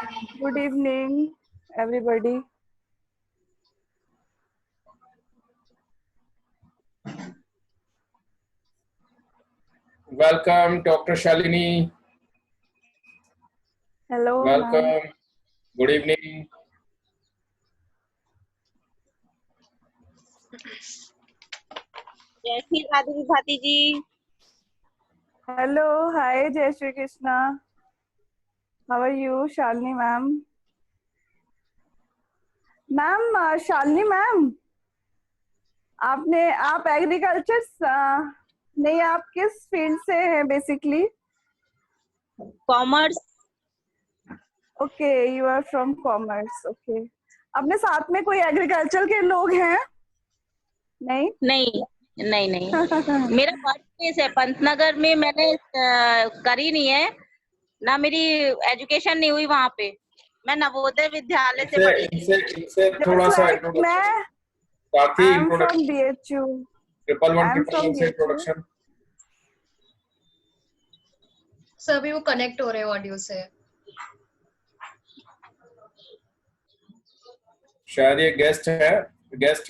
Good evening, everybody. Welcome, Dr. Shalini. Hello, Welcome. ma'am. Good evening. जय श्री राधे विभाती जी। Hello, hi, Jai Shri Krishna. How are you, Shalini ma'am? Ma'am, Shalini ma'am, आप agriculture नहीं, आप किस field से हैं basically? Commerce. Okay, you are from commerce. Okay, अपने साथ में कोई एग्रीकल्चर के लोग हैं? नहीं नहीं नहीं नहीं मेरा बर्थ प्लेस है पंतनगर में। मैंने करी नहीं है ना, मेरी एजुकेशन नहीं हुई वहाँ पे। मैं नवोदय विद्यालय से पढ़ी। इनसे थोड़ा सा मैं साथी I am from BHU। Triple one से इंट्रोडक्शन। सर अभी वो कनेक्ट हो रहे हैं ऑडियो से। शायद ये गेस्ट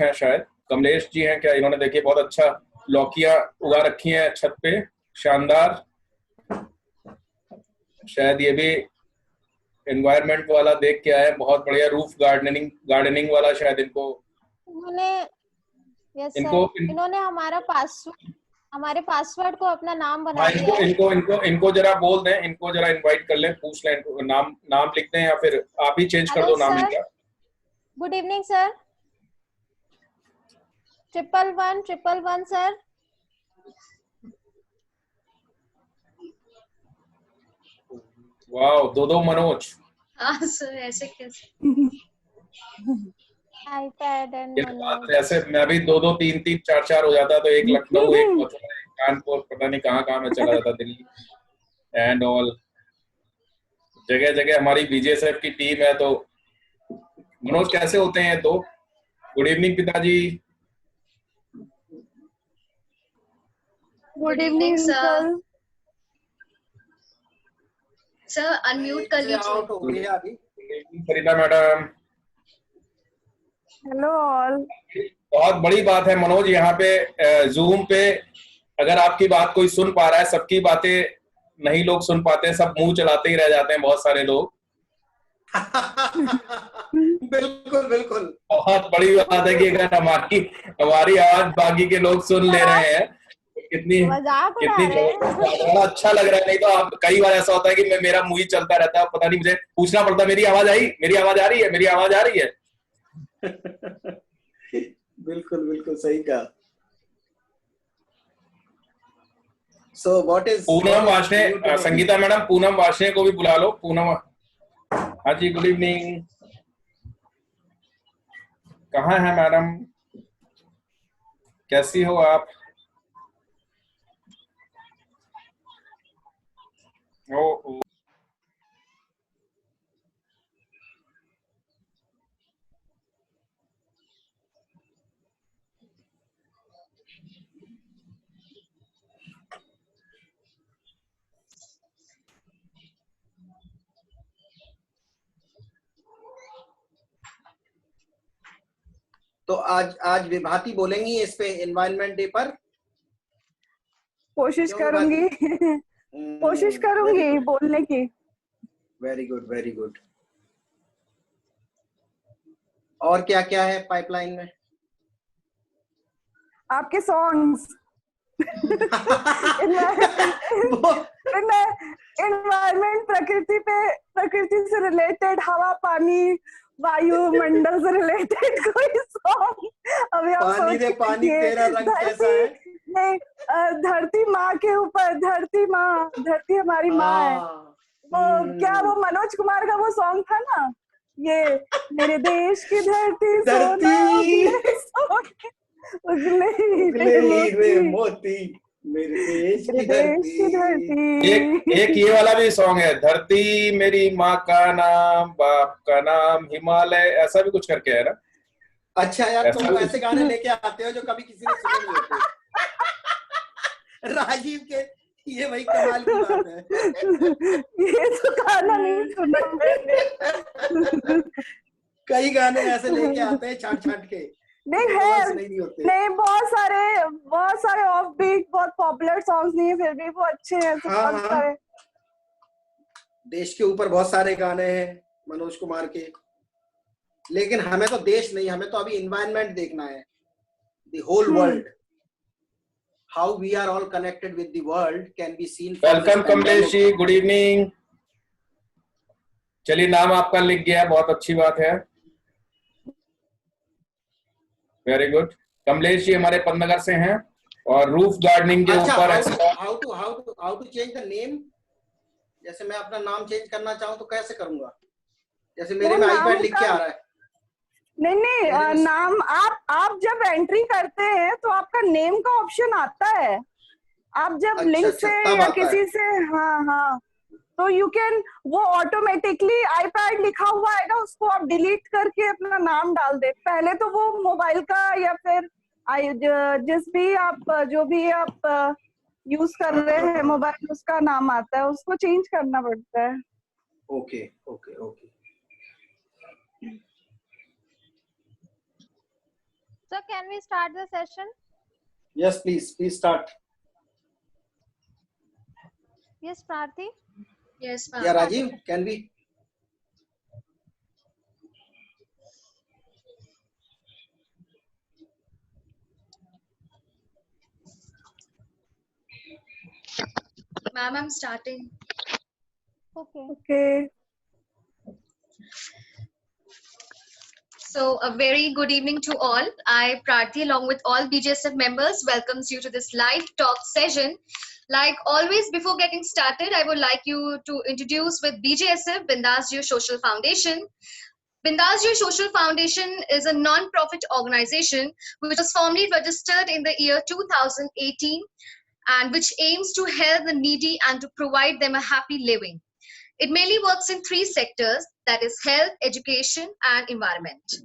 हैं शायद कमलेश जी हैं क्या? इन्होंने देखिए बहुत अच्छा लौकियां उगा रखी हैं छत पे, शानदार। शायद ये भी एनवायरनमेंट वाला देख के आए, बहुत बढ़िया रूफ गार्डनिंग वाला शायद इनको इन्होंने हमारे पासवर्ड को अपना नाम बना दिया है। इनको जरा बोल दें, इनको जरा इनवाइट कर लें, पूछ लें, नाम लिख दें या फिर आप ही चेंज कर दो नाम इनका। Good evening sir. 111 sir. Wow, दो मनोज। हाँ सर, ऐसे कैसे? iPad and Manoj. ऐसे मैं भी 2 3 4 हो जाता, तो एक लखनऊ, एक मथुरा, एक कानपुर, पता नहीं कहाँ मैं चला जाता, दिल्ली एंड ऑल जगह जगह हमारी BJSF की टीम है। तो मनोज कैसे होते हैं दो? गुड इवनिंग पिताजी। Good evening sir. Sir unmute कर लीजिए। सरिता मैडम। Hello all. बहुत बड़ी बात है मनोज, यहाँ पे जूम पे अगर आपकी बात कोई सुन पा रहा है, सबकी बातें नहीं लोग सुन पाते हैं, सब मुंह चलाते ही रह जाते हैं बहुत सारे लोग। बिल्कुल बिल्कुल, बहुत बड़ी बात है कि अगर हमारी आवाज बाकी के लोग सुन ले रहे हैं, कितनी बड़ा अच्छा लग रहा है। नहीं तो आप कई बार ऐसा होता है कि मेरा मुंह ही चलता रहता है, पता नहीं, मुझे पूछना पड़ता है मेरी आवाज आ रही है। बिल्कुल बिल्कुल सही कहा। So what is Poonam Washne, Sangeeta madam Poonam Washne को भी बुला लो। पूनम, हाँ जी, गुड इवनिंग। कहाँ है मैडम, कैसी हो आप? ओ तो आज विभाती बोलेंगी इस पे एनवायरनमेंट डे पर। कोशिश करूंगी बोलने की। Very good. और क्या क्या है पाइपलाइन में? आपके सॉन्ग्स, एनवायरमेंट, प्रकृति से रिलेटेड, हवा पानी वायुमंडल से रिलेटेड कोई सॉन्ग। अभी आप पानी तेरा रंग कैसा है? नहीं, धरती माँ के ऊपर, धरती हमारी माँ है। वो क्या, वो मनोज कुमार का वो सॉन्ग था ना, ये मेरे देश की धरती उगले मोती, मेरे देश की धरती। एक ये वाला भी सॉन्ग है, धरती मेरी माँ का नाम, बाप का नाम हिमालय, ऐसा भी कुछ करके है ना। अच्छा यार, तुम ऐसे गाने लेके आते हो जो कभी किसी ने सुने नहीं होते। राजीव के ये भाई कमाल की बात है। ये तो गाना नहीं सुना मैंने। कई गाने ऐसे लेके आते हैं छाट छाट के, नहीं जो है, वर्ड्स नहीं होते। नहीं बहुत सारे ऑफ बीट बहुत पॉपुलर सॉन्ग्स नहीं है, फिर भी वो अच्छे हैं ऐसे हाँ, बहुत हाँ। सारे। देश के ऊपर बहुत सारे गाने हैं मनोज कुमार के, लेकिन हमें तो देश नहीं, हमें तो अभी एनवायरनमेंट देखना है, the whole world, how we are all connected with the world can be seen. Welcome Kamlesh ji, good evening. चलिए, नाम आपका लिख गया, बहुत अच्छी बात है, वेरी गुड। कमलेश जी हमारे पन्नगर से हैं और रूफ गार्डनिंग के ऊपर how to change the name, जैसे मैं अपना नाम चेंज करना चाहूँ तो कैसे करूंगा? जैसे मेरे में आईपैड लिख के आ रहा है। नहीं, नाम आप जब एंट्री करते हैं तो आपका नेम का ऑप्शन आता है, आप जब लिंक से या किसी से, हाँ, तो यू कैन, वो ऑटोमेटिकली आईपैड लिखा हुआ है ना, उसको आप डिलीट करके अपना नाम डाल दे। पहले तो वो मोबाइल का या फिर जो भी आप यूज कर रहे हैं मोबाइल, उसका नाम आता है, उसको चेंज करना पड़ता है। Okay. So can we start the session? Yes, please start. Yes, Prarthi. Yes, ma'am. Yeah, Rajiv, can we? Ma'am, I'm starting. Okay. So a very good evening to all. I, Prarthi, along with all BJSF members, welcomes you to this live talk session. Like always, before getting started, I would like you to introduce with BJSF, Bindas Ji Social Foundation. Bindas Ji Social Foundation is a non-profit organization which was formally registered in the year 2018 and which aims to help the needy and to provide them a happy living. It mainly works in 3 sectors, that is health, education, and environment.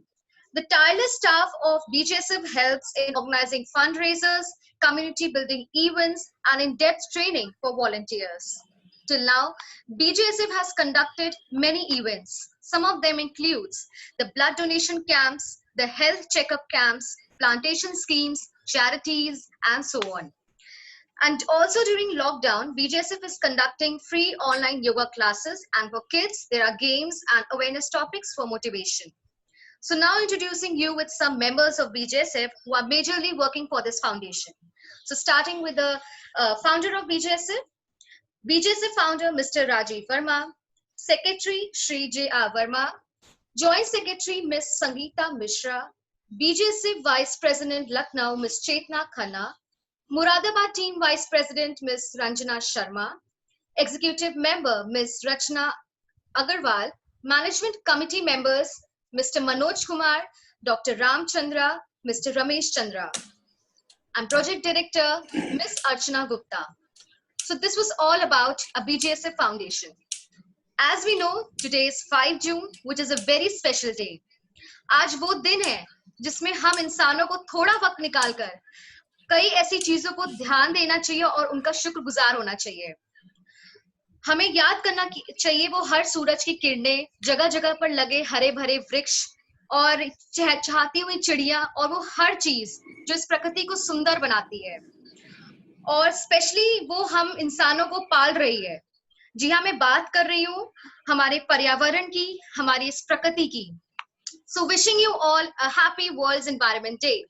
The tireless staff of BJSF helps in organizing fundraisers, community building events, and in-depth training for volunteers. Till now, BJSF has conducted many events. Some of them includes the blood donation camps, the health checkup camps, plantation schemes, charities, and so on. And also during lockdown, BJSF is conducting free online yoga classes, and for kids, there are games and awareness topics for motivation. So now introducing you with some members of BJSF who are majorly working for this foundation. So starting with the founder of BJSF, BJSF founder Mr. Rajiv Verma, Secretary Shri J.R. Verma, Joint Secretary Ms. Sangeeta Mishra, BJSF Vice President Lucknow Ms. Chetna Khanna, Muradabad Team Vice President Ms. Ranjana Sharma, Executive Member Ms. Rachna Agarwal, Management Committee Members Mr. Manoj Kumar, Dr. Ram Chandra, Mr. Ramesh Chandra, and Project Director Ms. Archana Gupta. So this was all about a BJSF Foundation. As we know, today is 5 June, which is a very special day. आज वो दिन है जिसमें हम इंसानों को थोड़ा वक्त निकालकर कई ऐसी चीजों को ध्यान देना चाहिए और उनका शुक्रगुजार होना चाहिए। हमें याद करना चाहिए वो हर सूरज की किरणें, जगह जगह पर लगे हरे भरे वृक्ष और चहचहाती हुई चिड़िया, और वो हर चीज जो इस प्रकृति को सुंदर बनाती है, और स्पेशली वो हम इंसानों को पाल रही है। जी हाँ, मैं बात कर रही हूँ हमारे पर्यावरण की, हमारी इस प्रकृति की। So wishing you all a happy World's Environment Day.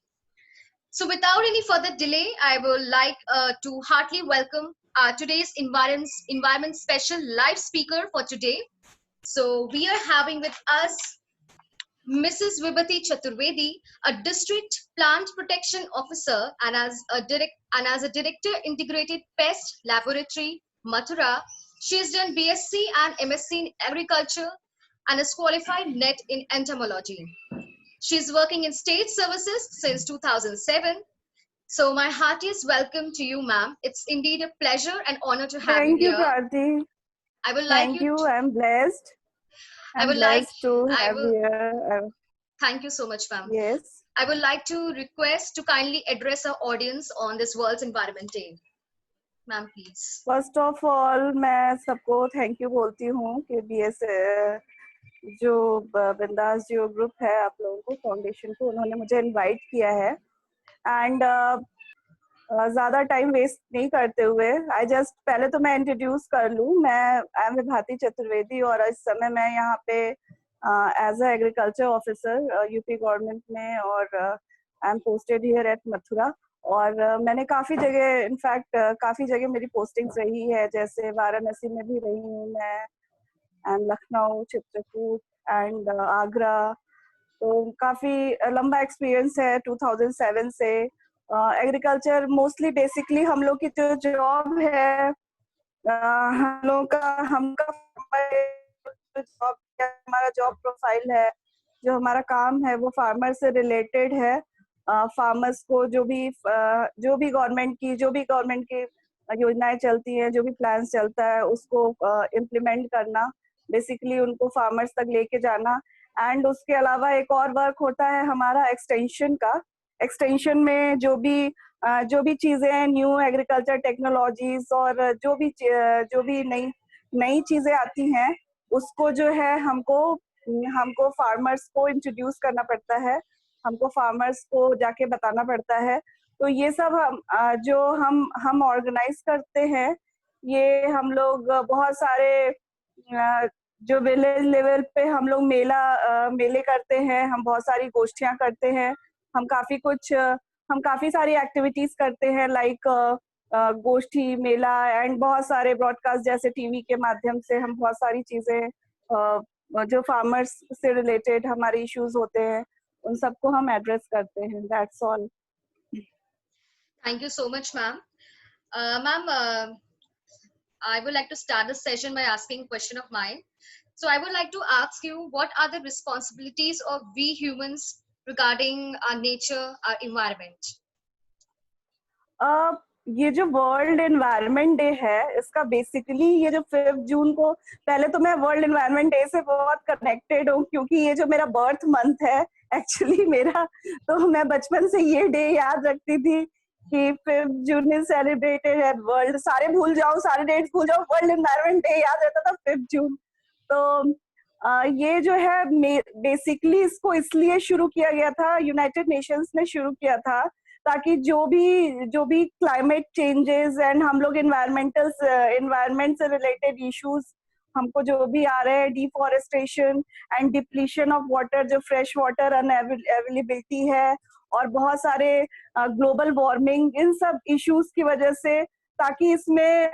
So without any further delay, I would like to heartily welcome today's environment special live speaker for today. So we are having with us Mrs. Vibhati Chaturvedi, a district plant protection officer and as a director integrated pest laboratory, Mathura. She has done BSc and MSc in agriculture and is qualified NET in entomology. She's working in state services since 2007. So my heartiest welcome to you, ma'am. It's indeed a pleasure and honor to have you here. Thank you, Prarthi. I would like Thank you. I'm blessed. I would like to have you here. Thank you so much, ma'am. Yes. I would like to request to kindly address our audience on this World's Environment Day. Ma'am, please. First of all मैं सबको thank you बोलती हूँ कि BS जो बिंदास जो group है आप लोगों को फाउंडेशन को उन्होंने मुझे इनवाइट किया है एंड ज़्यादा टाइम वेस्ट नहीं करते हुए आई जस्ट पहले तो मैं इंट्रोड्यूस कर लूँ। मैं आई एम विभाति चतुर्वेदी और इस समय मैं यहाँ पे as a agriculture officer UP government में और I am posted here at Mathura. और मैंने काफ़ी जगह इनफैक्ट काफ़ी जगह मेरी पोस्टिंग्स रही है, जैसे वाराणसी में भी रही हूँ मैं एंड लखनऊ, चित्रकूट एंड आगरा। तो काफ़ी लंबा एक्सपीरियंस है 2007 से। एग्रीकल्चर मोस्टली बेसिकली हम लोग की जो जॉब है हम लोग का जॉब हमारा जॉब प्रोफाइल है, जो हमारा काम है वो फार्मर से रिलेटेड है। फार्मर्स को जो भी गवर्नमेंट की योजनाएं चलती हैं, जो भी प्लान्स चलता है उसको इम्प्लीमेंट करना, बेसिकली उनको फार्मर्स तक लेके जाना। एंड उसके अलावा एक और वर्क होता है हमारा एक्सटेंशन का। एक्सटेंशन में जो भी चीजें न्यू एग्रीकल्चर टेक्नोलॉजीज और जो भी नई चीजें आती हैं उसको जो है हमको फार्मर्स को इंट्रोड्यूस करना पड़ता है, हमको फार्मर्स को जाके बताना पड़ता है। तो ये सब जो हम ऑर्गेनाइज करते हैं, ये हम लोग बहुत सारे जो विलेज लेवल पे हम लोग मेले करते हैं, हम बहुत सारी गोष्ठियां करते हैं, हम काफी सारी एक्टिविटीज करते हैं लाइक गोष्ठी, मेला एंड बहुत सारे ब्रॉडकास्ट जैसे टीवी के माध्यम से हम बहुत सारी चीजें जो फार्मर्स से रिलेटेड हमारे इश्यूज होते हैं उन सबको हम एड्रेस करते हैं। That's all. Thank you so much, ma'am. Ma'am, I would like to start the session by asking a question of mine. So I would like to ask you, what are the responsibilities of we humans regarding our nature, our environment? ये जो world environment day है, इसका basically ये जो 5 जून को, पहले तो मैं वर्ल्ड एनवायरनमेंट डे से बहुत कनेक्टेड हूँ क्योंकि ये जो मेरा बर्थ मंथ है एक्चुअली मेरा, तो मैं बचपन से ये डे याद रखती थी कि 5 June is celebrated at world, सारे डेट्स भूल जाओ, वर्ल्ड एनवायरनमेंट डे याद रहता था 5 जून। तो ये जो है बेसिकली इसको इसलिए शुरू किया गया था, यूनाइटेड नेशंस ने शुरू किया था ताकि जो भी क्लाइमेट चेंजेस एंड हम लोग एनवायरमेंट से रिलेटेड इश्यूज हमको जो भी आ रहे हैं, deforestation and depletion of water, जो फ्रेश वाटर अनअवेलेबिलिटी है और बहुत सारे ग्लोबल वार्मिंग, इन सब इश्यूज की वजह से, ताकि इसमें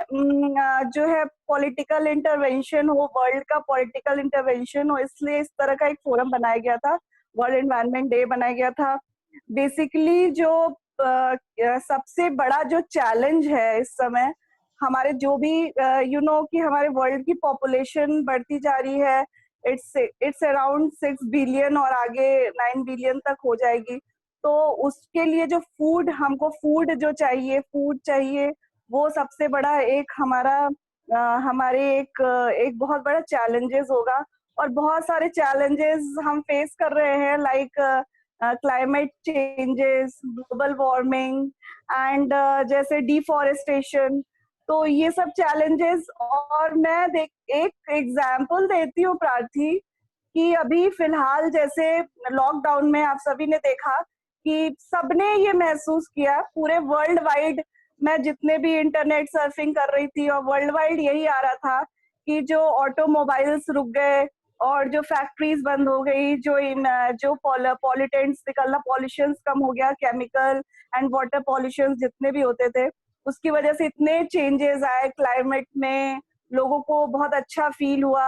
जो है पॉलिटिकल इंटरवेंशन हो, वर्ल्ड का पॉलिटिकल इंटरवेंशन हो, इसलिए इस तरह का एक फोरम बनाया गया था, वर्ल्ड एनवायरनमेंट डे बनाया गया था। बेसिकली जो सबसे बड़ा जो चैलेंज है इस समय, हमारे जो भी कि हमारे वर्ल्ड की पॉपुलेशन बढ़ती जा रही है, इट्स अराउंड 6 बिलियन और आगे 9 बिलियन तक हो जाएगी। तो उसके लिए जो हमको फूड चाहिए, वो सबसे बड़ा एक हमारे एक बहुत बड़ा चैलेंजेस होगा। और बहुत सारे चैलेंजेस हम फेस कर रहे हैं like climate changes, global warming and जैसे डिफॉरेस्टेशन। तो ये सब चैलेंजेस, और मैं एक एग्जांपल देती हूँ प्रार्थी, कि अभी फिलहाल जैसे लॉकडाउन में आप सभी ने देखा कि सबने ये महसूस किया, पूरे वर्ल्ड वाइड, मैं जितने भी इंटरनेट सर्फिंग कर रही थी और वर्ल्ड वाइड यही आ रहा था कि जो ऑटोमोबाइल्स रुक गए और जो फैक्ट्रीज बंद हो गई, जो पॉल्यूटेंट्स निकलना, पॉल्यूशन कम हो गया, केमिकल एंड वाटर पॉल्यूशन जितने भी होते थे, उसकी वजह से इतने चेंजेस आए क्लाइमेट में, लोगों को बहुत अच्छा फील हुआ।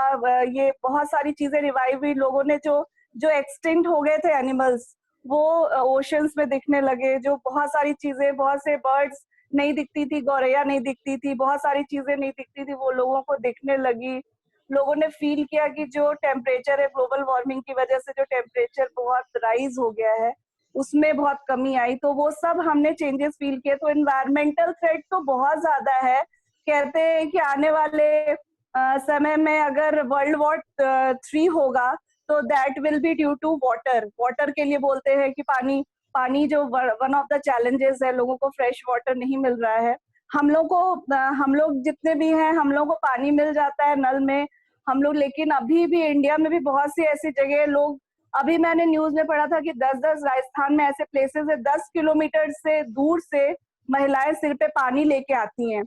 ये बहुत सारी चीजें रिवाइव हुई, लोगों ने जो एक्सटिंक्ट हो गए थे एनिमल्स, वो ओशंस में दिखने लगे, जो बहुत सारी चीजें, बहुत से बर्ड्स नहीं दिखती थी, गौरैया नहीं दिखती थी, बहुत सारी चीजें नहीं दिखती थी, वो लोगों को दिखने लगी। लोगों ने फील किया कि जो टेम्परेचर है, ग्लोबल वार्मिंग की वजह से जो टेम्परेचर बहुत राइज हो गया है, उसमें बहुत कमी आई। तो वो सब हमने चेंजेस फील किए। तो एनवायरमेंटल थ्रेट तो बहुत ज्यादा है। कहते हैं कि आने वाले समय में अगर वर्ल्ड वॉर 3 होगा तो that will be due to water के लिए बोलते हैं कि पानी जो वन ऑफ द चैलेंजेस है, लोगों को फ्रेश वाटर नहीं मिल रहा है। हम लोग जितने भी हैं, हम लोग को पानी मिल जाता है नल में हम लोग, लेकिन अभी भी इंडिया में भी बहुत सी ऐसी जगह लोग, अभी मैंने न्यूज में पढ़ा था कि 10-10 राजस्थान में ऐसे प्लेसेस है, 10 किलोमीटर से दूर से महिलाएं सिर पे पानी लेके आती हैं।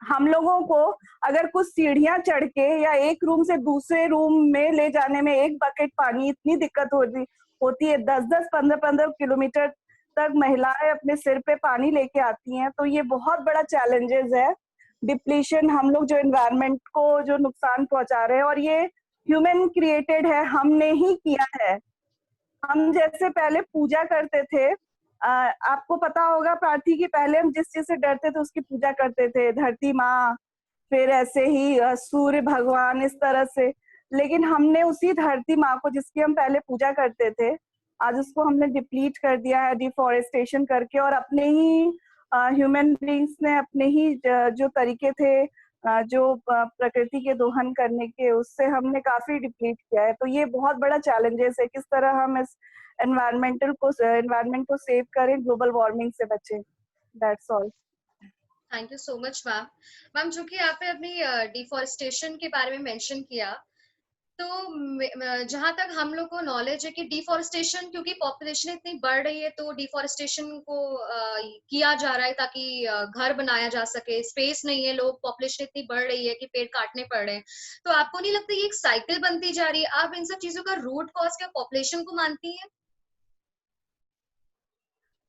हम लोगों को अगर कुछ सीढ़ियां चढ़ के या एक रूम से दूसरे रूम में ले जाने में एक बकेट पानी इतनी दिक्कत होती है, 10-10 15-15 किलोमीटर तक महिलाएं अपने सिर पे पानी लेके आती हैं, तो ये बहुत बड़ा चैलेंजेस है। डिप्लीशन, हम लोग जो एनवायरनमेंट को जो नुकसान पहुंचा रहे हैं, और ये ह्यूमन क्रिएटेड है, हमने ही किया है। हम जैसे पहले पूजा करते थे, आपको पता होगा प्रार्थी की पहले हम जिस चीज से डरते थे उसकी पूजा करते थे, धरती माँ, फिर ऐसे ही सूर्य भगवान, इस तरह से। लेकिन हमने उसी धरती माँ को जिसकी हम पहले पूजा करते थे, आज उसको हमने डिप्लीट कर दिया है डिफॉरेस्टेशन करके, और अपने ही ह्यूमन बींग्स ने अपने ही जो तरीके थे जो प्रकृति के दोहन करने के, उससे हमने काफी डिप्लीट किया है। तो ये बहुत बड़ा चैलेंजेस है, किस तरह हम इस एनवायरमेंट को सेव करें, ग्लोबल वार्मिंग से बचें। That's all. Thank you so much ma'am. Ma'am, जो कि आपने अपनी डिफॉरेस्टेशन के बारे में मेंशन किया, तो जहां तक हम लोग को नॉलेज है कि डिफॉरेस्टेशन, क्योंकि पॉपुलेशन इतनी बढ़ रही है तो डिफॉरेस्टेशन को किया जा रहा है ताकि घर बनाया जा सके, स्पेस नहीं है, लोग, पॉपुलेशन इतनी बढ़ रही है कि पेड़ काटने पड़ रहे हैं। तो आपको नहीं लगता ये एक साइकिल बनती जा रही है? आप इन सब चीजों का रूट कॉज क्या पॉपुलेशन को मानती हैं?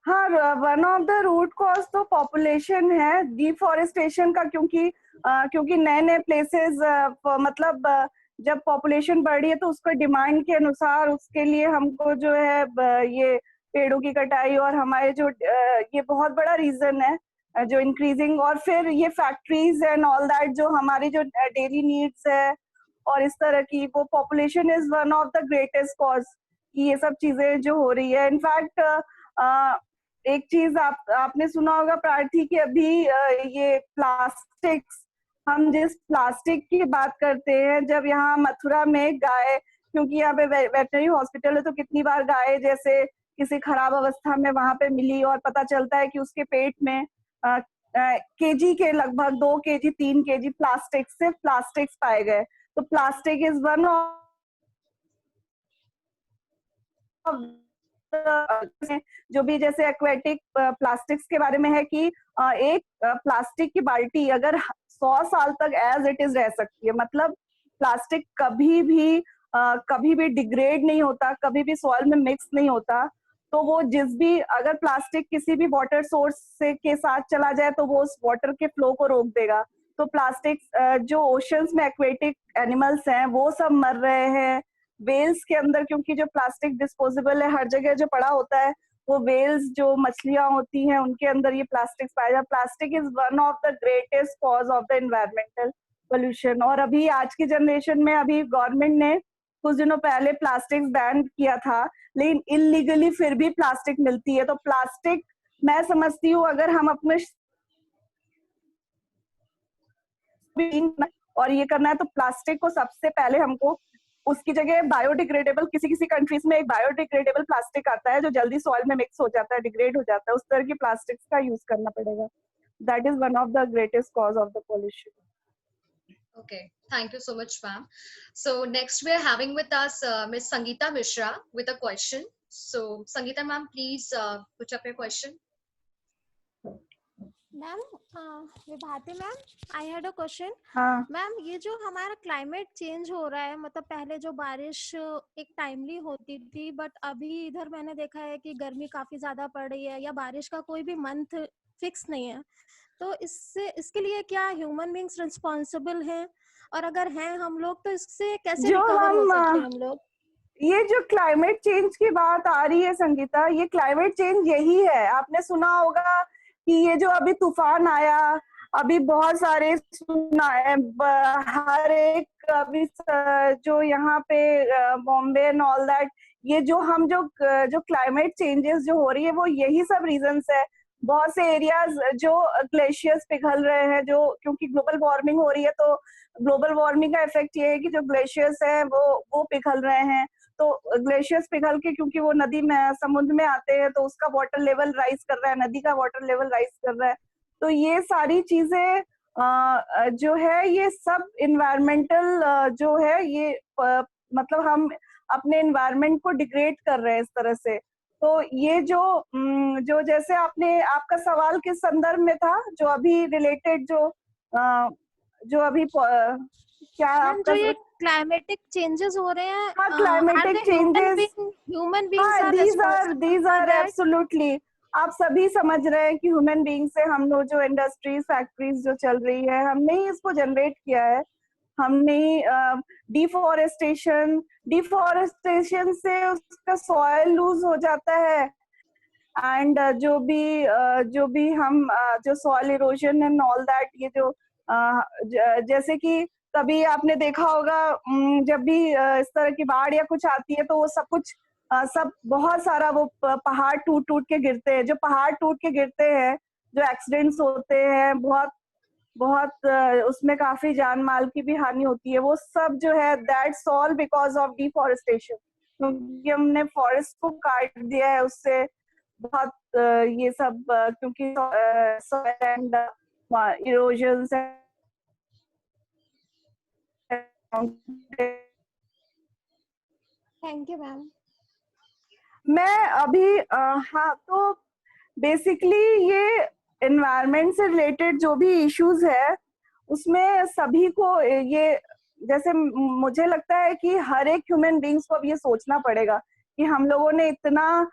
हाँ, one of the root cause तो पॉपुलेशन है डिफॉरेस्टेशन का, क्योंकि नए नए प्लेसेस, मतलब जब पॉपुलेशन बढ़ी है तो उसका डिमांड के अनुसार उसके लिए हमको जो है ये पेड़ों की कटाई, और हमारे जो ये बहुत बड़ा रीजन है जो इंक्रीजिंग, और फिर ये फैक्ट्रीज एंड ऑल दैट जो हमारी जो डेली नीड्स है और इस तरह की, वो population is one of the greatest cause कि ये सब चीजें जो हो रही है। इनफैक्ट एक चीज आपने सुना होगा प्रार्थी की, अभी ये प्लास्टिक्स, हम जिस प्लास्टिक की बात करते हैं, जब यहाँ मथुरा में गाय, क्योंकि यहाँ पे वेटनरी हॉस्पिटल है, तो कितनी बार गाय जैसे किसी खराब अवस्था में वहां पे मिली और पता चलता है कि उसके पेट में केजी के लगभग 2 केजी 3 केजी प्लास्टिक्स पाए गए। तो प्लास्टिक इज वन ऑफ जो भी जैसे एक्वेटिक प्लास्टिक्स के बारे में है कि एक प्लास्टिक की बाल्टी अगर 100 साल तक एज इट इज रह सकती है, मतलब प्लास्टिक कभी भी डिग्रेड नहीं होता, कभी भी सॉइल में मिक्स नहीं होता। तो वो अगर प्लास्टिक किसी भी वाटर सोर्स से के साथ चला जाए तो वो उस वाटर के फ्लो को रोक देगा। तो प्लास्टिक जो ओशंस में एक्वेटिक एनिमल्स हैं वो सब मर रहे हैं। वेल्स के अंदर, क्योंकि जो प्लास्टिक डिस्पोजेबल है हर जगह जो पड़ा होता है, वो वेल्स जो मछलियां होती हैं उनके अंदर ये प्लास्टिक पाया जाता है। Plastic is one of the greatest cause of the environmental pollution. और अभी आज की जनरेशन में, अभी गवर्नमेंट ने कुछ दिनों पहले प्लास्टिक बैन किया था, लेकिन इलीगली फिर भी प्लास्टिक मिलती है। तो प्लास्टिक, मैं समझती हूँ अगर हम अपने और ये करना है तो प्लास्टिक को सबसे पहले हमको उसकी जगह बायोडिग्रेडेबल, किसी कंट्रीज में एक बायोडिग्रेडेबल प्लास्टिक आता है जो जल्दी सॉइल में मिक्स हो जाता है, डिग्रेड हो जाता है, उस तरह की प्लास्टिक्स का यूज करना पड़ेगा। That is one of the greatest cause of the pollution. Okay, thank you so much, ma'am. So next we are having with us Miss Sangeeta Mishra with a question. So Sangeeta ma'am, please put up your question. Ma'am, Vibhati ma'am, I had a question. हाँ ma'am, ये जो हमारा climate change हो रहा है, मतलब पहले जो बारिश एक टाइमली होती थी, बट अभी इधर मैंने देखा है कि गर्मी काफी ज्यादा पड़ रही है, या बारिश का कोई भी मंथ फिक्स नहीं है। तो इसके लिए क्या ह्यूमन बींग्स रिस्पॉन्सिबल हैं, और अगर हैं हम लोग तो इससे कैसे रिकवर हो सकते हैं हम लोग? ये जो क्लाइमेट चेंज की बात आ रही है संगीता, ये क्लाइमेट चेंज यही है। आपने सुना होगा कि ये जो अभी तूफान आया, अभी बहुत सारे सुना है, हर एक अभी जो यहाँ पे बॉम्बे एंड ऑल दैट, ये जो क्लाइमेट चेंजेस जो हो रही है वो यही सब रीजंस है। बहुत से एरियाज जो ग्लेशियर्स पिघल रहे हैं, जो क्योंकि ग्लोबल वार्मिंग हो रही है, तो ग्लोबल वार्मिंग का इफेक्ट ये है कि जो ग्लेशियर्स है वो पिघल रहे हैं। तो ग्लेशियर्स पिघल के, क्योंकि वो नदी में समुद्र में आते हैं, तो उसका वाटर लेवल राइज कर रहा है, नदी का वाटर लेवल राइज कर रहा है। तो ये सारी चीजें जो है ये सब इन्वायरमेंटल जो है ये मतलब हम अपने इन्वायरमेंट को डिग्रेड कर रहे हैं इस तरह से। तो ये जो जैसे आपका सवाल किस संदर्भ में था, जो अभी रिलेटेड जो अभी क्या मैम आपका जो ये क्लाइमेटिक चेंजेस हो रहे हैं, हाँ क्लाइमेटिक चेंजेस, ह्यूमन बीइंग्स हाँ are these responsible are for that. Absolutely, आप सभी समझ रहे हैं कि ह्यूमन बीइंग से हम लोग जो इंडस्ट्रीज फैक्ट्रीज जो चल रही है, हमने ही इसको जनरेट किया है। हमने डिफॉरेस्टेशन से उसका सॉइल लूज हो जाता है, एंड जो भी हम जो soil erosion and all that, ये जो जैसे कि कभी आपने देखा होगा जब भी इस तरह की बाढ़ या कुछ आती है तो वो सब कुछ सब बहुत सारा वो पहाड़ टूट टूट के गिरते हैं। जो पहाड़ टूट के गिरते हैं, जो एक्सीडेंट्स होते हैं, बहुत बहुत उसमें काफी जान माल की भी हानि होती है। वो सब जो है that's all because of deforestation, क्योंकि हमने फॉरेस्ट को काट दिया है। उससे बहुत ये सब क्योंकि सॉइल एंड इरोजन से थैंक यू मैम। मैं अभी हाँ, तो बेसिकली ये एनवायरनमेंट से रिलेटेड जो भी इश्यूज है उसमें सभी को ये, जैसे मुझे लगता है कि हर एक ह्यूमन बीइंग्स को अब ये सोचना पड़ेगा कि हम लोगों ने इतना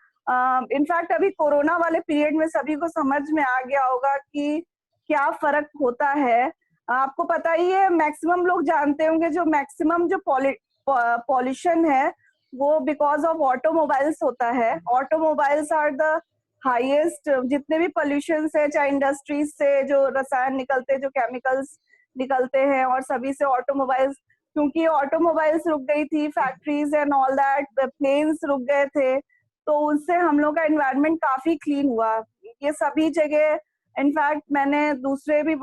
इनफैक्ट अभी कोरोना वाले पीरियड में सभी को समझ में आ गया होगा कि क्या फर्क होता है। आपको पता ही है, मैक्सिमम लोग जानते होंगे, जो मैक्सिमम जो पॉल्यूशन है वो बिकॉज ऑफ ऑटोमोबाइल्स होता है। ऑटोमोबाइल्स आर द हाईएस्ट, जितने भी पॉल्यूशन है, चाहे इंडस्ट्रीज से जो रसायन निकलते हैं, जो केमिकल्स निकलते हैं, और सभी से ऑटोमोबाइल्स, क्योंकि ऑटोमोबाइल्स रुक गई थी, factories and all that, planes रुक गए थे, तो उससे हम लोग का एनवायरनमेंट काफी क्लीन हुआ। ये सभी जगह, इनफैक्ट मैंने दूसरे भी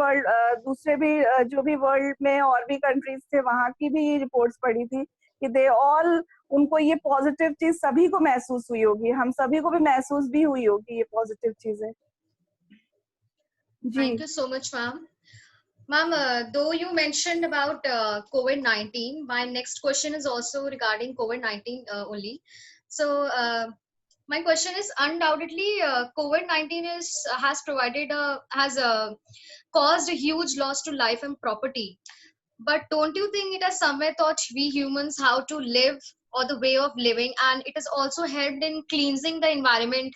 जो भी वर्ल्ड में और भी कंट्रीज थे वहां की भी रिपोर्ट्स पढ़ी थी कि दे ऑल, उनको ये पॉजिटिव चीज सभी को महसूस हुई होगी, हम सभी को भी महसूस भी हुई होगी ये पॉजिटिव चीजें। Thank you so much, ma'am. Ma'am, though you mentioned about COVID-19, my next question is also regarding COVID-19 only. So, my question is, undoubtedly, COVID-19 has caused a huge loss to life and property. But don't you think it has somewhere taught we humans how to live, or the way of living, and it has also helped in cleansing the environment,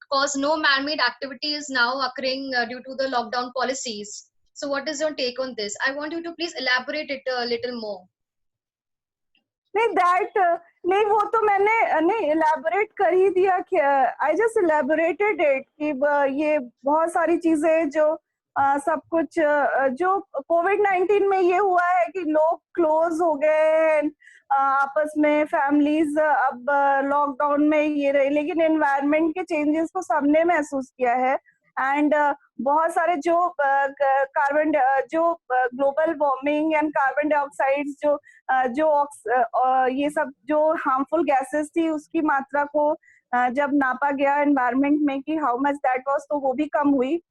because no man-made activity is now occurring due to the lockdown policies. So what is your take on this? I want you to please elaborate it a little more. नहीं, वो तो मैंने नहीं elaborate कर ही दिया कि I just elaborated it कि ये बहुत सारी चीजें जो सब कुछ जो कोविड-19 में ये हुआ है कि लोग क्लोज हो गए हैं आपस में, फैमिलीज अब लॉकडाउन में ये रहे, लेकिन एनवायरनमेंट के चेंजेस को सबने महसूस किया है। एंड बहुत सारे जो global warming and carbon dioxide ये सब जो हार्मफुल गैसेस थी उसकी मात्रा को जब नापा गया एनवायरनमेंट में कि हाउ मच दैट वाज, तो वो भी कम हुई।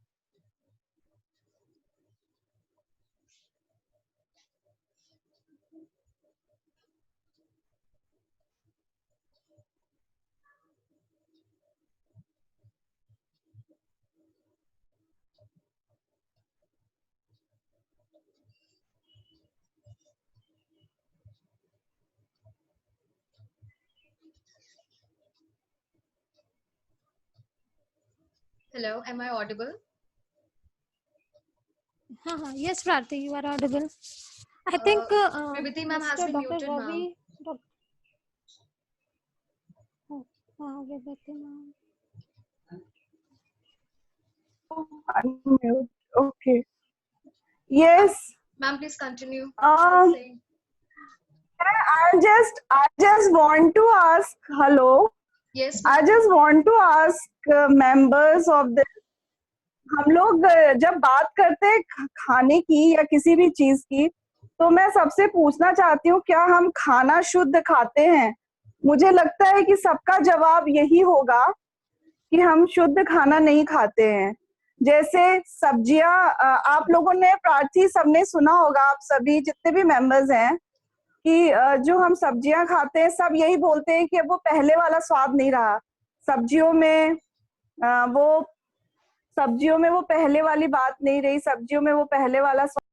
Hello, am I audible? हाँ, yes Prarthi, you are audible. I think Prabhati ma'am has been muted, ma'am. Vibhati ma'am. Okay. Yes. Ma'am, please continue. I just want to ask, hello. Yes. I just want to ask members of the, हम लोग जब बात करते हैं खाने की या किसी भी चीज की, तो मैं सबसे पूछना चाहती हूँ क्या हम खाना शुद्ध खाते हैं? मुझे लगता है कि सबका जवाब यही होगा कि हम शुद्ध खाना नहीं खाते हैं। जैसे सब्जियां, आप लोगों ने प्रार्थी सबने सुना होगा, आप सभी जितने भी मेंबर्स हैं, कि जो हम सब्जियां खाते हैं सब यही बोलते हैं कि अब वो पहले वाला स्वाद नहीं रहा सब्जियों में। वो सब्जियों में वो पहले वाली बात नहीं रही, सब्जियों में वो पहले वाला